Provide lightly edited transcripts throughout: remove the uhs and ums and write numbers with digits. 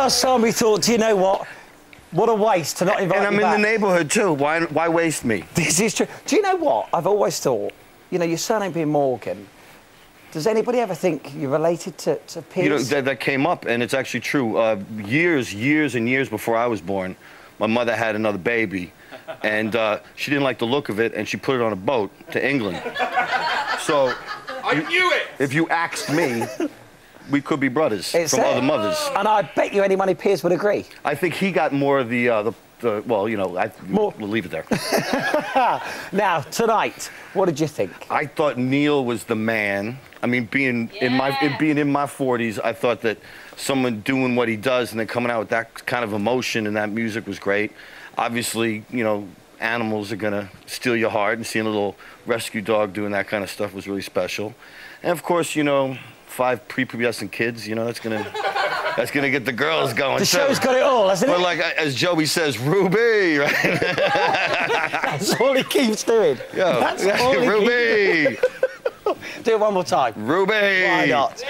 last time we thought, do you know what? What a waste to not invite And I'm you back. in the neighborhood, too. Why waste me? This is true. Do you know what? I've always thought, you know, your surname being Morgan, does anybody ever think you're related to Piers? You know, that came up, and it's actually true. Years and years before I was born, my mother had another baby, and she didn't like the look of it, and she put it on a boat to England. So... I knew it! If you asked me, we could be brothers from other mothers. And I bet you any money Piers would agree. I think he got more of the well, you know, we'll leave it there. Now, tonight, what did you think? I thought Neil was the man. I mean, being in my 40s, I thought that someone doing what he does and then coming out with that kind of emotion and that music was great. Obviously, you know, animals are gonna steal your heart, and seeing a little rescue dog doing that kind of stuff was really special. And of course, you know, 5 prepubescent kids, you know, that's gonna get the girls going. The show's got it all, hasn't it? But like as Joey says, Ruby, right? That's all he keeps doing. Yo, That's all he Ruby. Do it one more time. Ruby. Why not?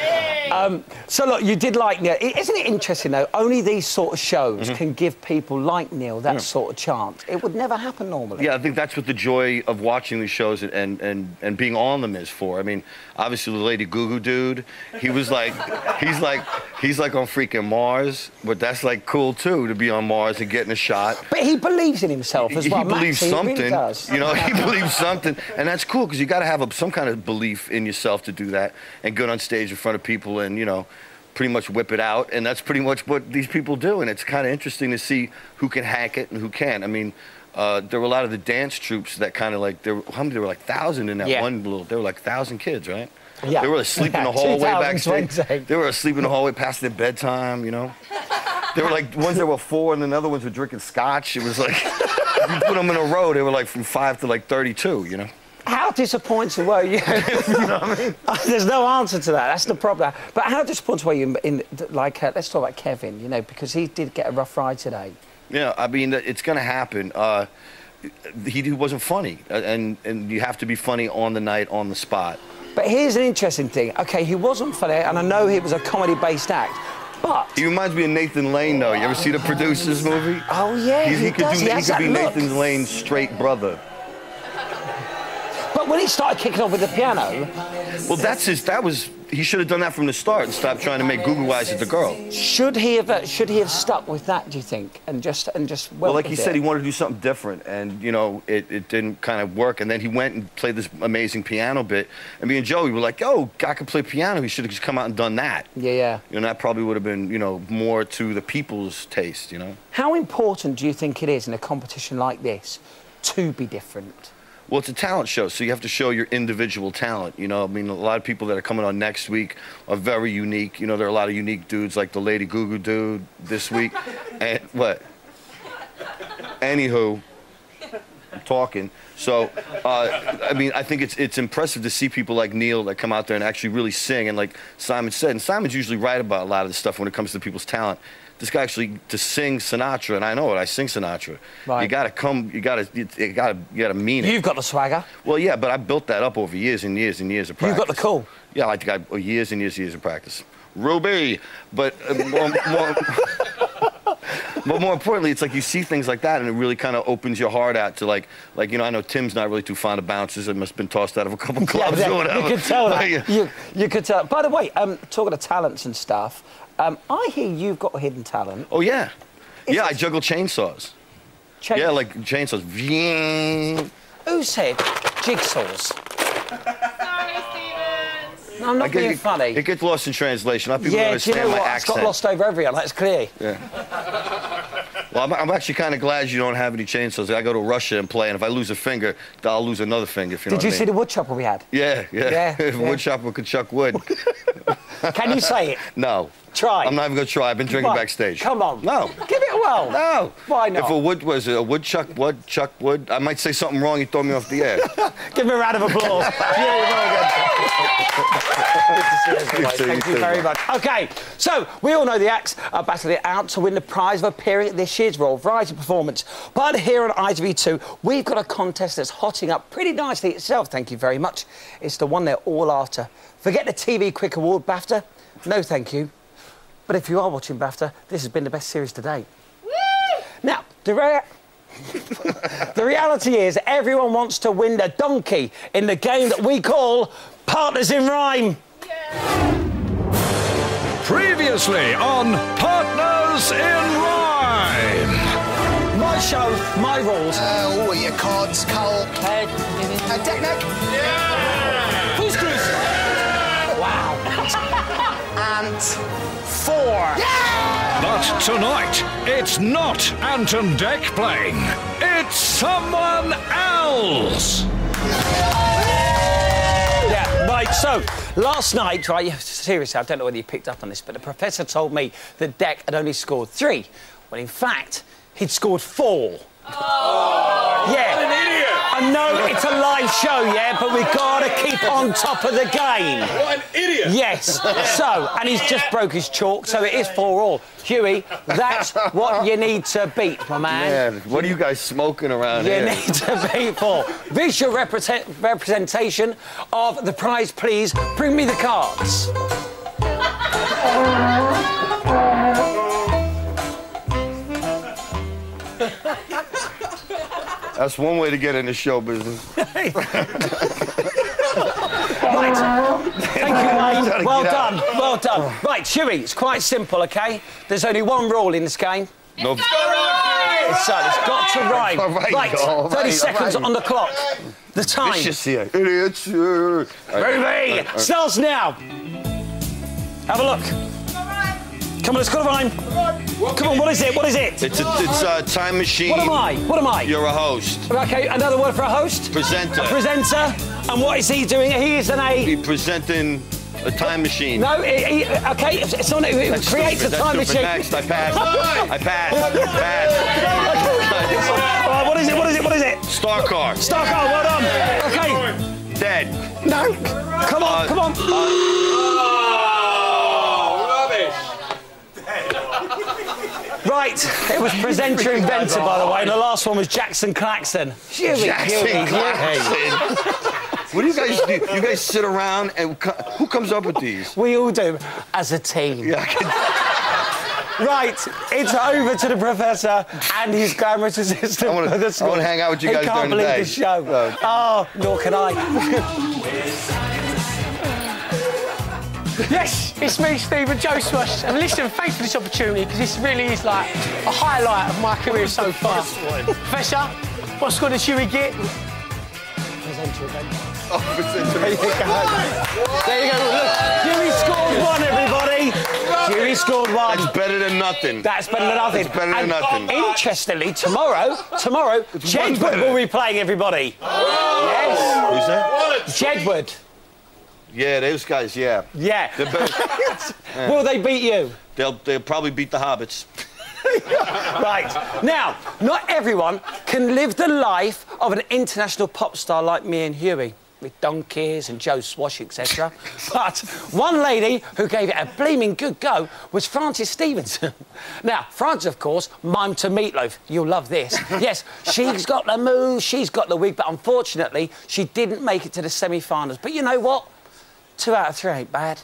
So look, you did like Neil. Isn't it interesting though? Only these sort of shows can give people like Neil that sort of chance. It would never happen normally. Yeah, I think that's what the joy of watching these shows and being on them is for. I mean, obviously the Lady Goo dude, he was like, he's like on freaking Mars, but that's like cool too to be on Mars and getting a shot. But he believes in himself as well. He believes Maxie, something. He really does. You know, he believes something, and that's cool because you got to have some kind of belief in yourself to do that and get on stage in front of people and, you know, pretty much whip it out. And that's pretty much what these people do. And it's kind of interesting to see who can hack it and who can't. I mean, there were a lot of the dance troops that kind of like, there were like 1,000 in that one little, there were like 1,000 kids, right? Yeah. They were asleep in the hallway backstage. 2020. They were asleep in the hallway past their bedtime, you know? There were like ones that were 4 and then the other ones were drinking scotch. It was like, if you put them in a row, they were like from 5 to like 32, you know? How disappointed were you? You know what I mean? There's no answer to that. That's the problem. But how disappointed were you in like, let's talk about Kevin, you know, because he did get a rough ride today. Yeah, I mean, it's going to happen. He wasn't funny, and you have to be funny on the night, on the spot. But here's an interesting thing. OK, he wasn't funny, and I know he was a comedy-based act, but... He reminds me of Nathan Lane, though. You ever see the Producers movie? Oh, yeah, he could be look. Nathan Lane's straight brother. But when he started kicking off with the piano... Well, he should have done that from the start and stopped trying to make Google Eyes at the girl. Should he have stuck with that, do you think? And just well, like he said, he wanted to do something different, and, you know, it didn't kind of work. And then he went and played this amazing piano bit. And me and Joey were like, yo, guy can play piano. He should have just come out and done that. Yeah, yeah. You know, that probably would have been, you know, more to the people's taste, you know? How important do you think it is in a competition like this to be different? Well, it's a talent show, so you have to show your individual talent, you know? I mean, a lot of people that are coming on next week are very unique. You know, there are a lot of unique dudes, like the Lady Goo dude this week. And what? Anywho, I'm talking. So, I mean, I think it's impressive to see people like Neil that come out there and actually really sing. And like Simon said, and Simon's usually right about a lot of this stuff when it comes to people's talent. This guy actually, to sing Sinatra, and I know it, I sing Sinatra. Right. You gotta mean it. You've got the swagger. Well, yeah, but I built that up over years and years and years of practice. You've got the cool. Yeah, I think years and years of practice. Ruby, but but more importantly, it's like you see things like that, and it really kind of opens your heart out to like you know, I know Tim's not really too fond of bouncers. It must have been tossed out of a couple clubs or whatever. You could tell that. You could tell. By the way, talking of talents and stuff, I hear you've got a hidden talent. Oh, yeah. Yeah, I juggle chainsaws. Yeah, like chainsaws. Who said jigsaws? Sorry, Stevens. No, I'm not being funny. It gets lost in translation. A lot of people don't understand you know my what? accent. It's got lost over everyone, that's clear. Yeah. Well, I'm actually kind of glad you don't have any chainsaws. I go to Russia and play, and if I lose a finger, I'll lose another finger, if you know what I mean. Did you see the wood chopper we had? Yeah. If a wood chopper could chuck wood. Can you say it? No. Try. I'm not even going to try. I've been drinking backstage. Come on. No. Give it a whirl. No. Why not? If a wood chuck wood, I might say something wrong, you throw me off the air. Give me a round of applause. Thank you very much. OK, so we all know the acts are battling it out to win the prize of appearing at this year's Royal Variety Performance. But here on ITV2, we've got a contest that's hotting up pretty nicely itself, thank you very much. It's the one they're all after. Forget the TV Quick Award, BAFTA. No, thank you. But if you are watching BAFTA, this has been the best series to date. Woo! Now, the reality is everyone wants to win the donkey in the game that we call Partners in Rhyme. Yeah. Previously on Partners in Rhyme. My show, my rules. What are your cards, Cole? Techno? Yeah. Who's Chris? Wow. And 4. yeah! But tonight, it's not Ant and Dec playing. It's someone else. Yeah, right, so last night, right, seriously, I don't know whether you picked up on this, but the professor told me that Dec had only scored 3, when in fact, he'd scored 4. Oh, yeah. What an idiot! I know it's a live show, yeah, but we've got to keep on top of the game. What an idiot! Yes. So, and he's just broke his chalk, so it is 4-all. Huey, that's what you need to beat, my man. Man, what are you guys smoking around You here? need to beat 4. Visual representation of the prize, please. Bring me the cards. That's one way to get into show business. Right. Thank you, Wayne. Well done. Well done. Right, Huey, it's quite simple, OK? There's only one rule in this game. No. So it's got to rhyme. All right, all 30 right, seconds all right. on the clock. The time. Vicious here. Idiots. Ruby, starts now. Have a look. Come on, it's got to rhyme. Come on, what is it? What is it? It's a time machine. What am I? What am I? You're a host. OK, another word for a host? Presenter. A presenter. And what is he doing? He is an A. Be presenting a time machine. No, OK, it's on it. It creates a time machine. Next, I pass. I pass. Pass. All right, what is it? What is it? What is it? Star car. Star car, well done. OK. Dead. No. Come on, come on. Oh, rubbish! Right, it was presenter inventor, by the way, and the last one was Jackson Claxton. Jackson Claxton. What do you guys do? You guys sit around and who comes up with these? We all do, as a team. Yeah, Right, it's over to the professor and his glamorous assistant. I want to hang out with you guys during the day. He can't believe the show. No. Oh, nor can I. Yes, it's me, Stephen Joe Swash. And listen, thanks for this opportunity, because this really is like a highlight of my career so far. Professor, what score did Huey get? Presenter inventor. Oh, There you go. There you go. Look, Huey scored 1, everybody. Huey scored 1. That's better than nothing. That's better than nothing. That's better than nothing. Interestingly, tomorrow, Jedward will be playing, everybody. Yes. Who's that? Jedward. Yeah, those guys, yeah. Yeah. They're better. Will they beat you? They'll probably beat the Hobbits. Right. Now, not everyone can live the life of an international pop star like me and Huey, with donkeys and Joe Swash, etc. But one lady who gave it a bleeming good go was Frances Stevenson. Now, Frances, of course, mimed to Meatloaf. You'll love this. Yes, she's got the moves, she's got the wig, but unfortunately, she didn't make it to the semi-finals. But you know what? 2 out of 3 ain't bad.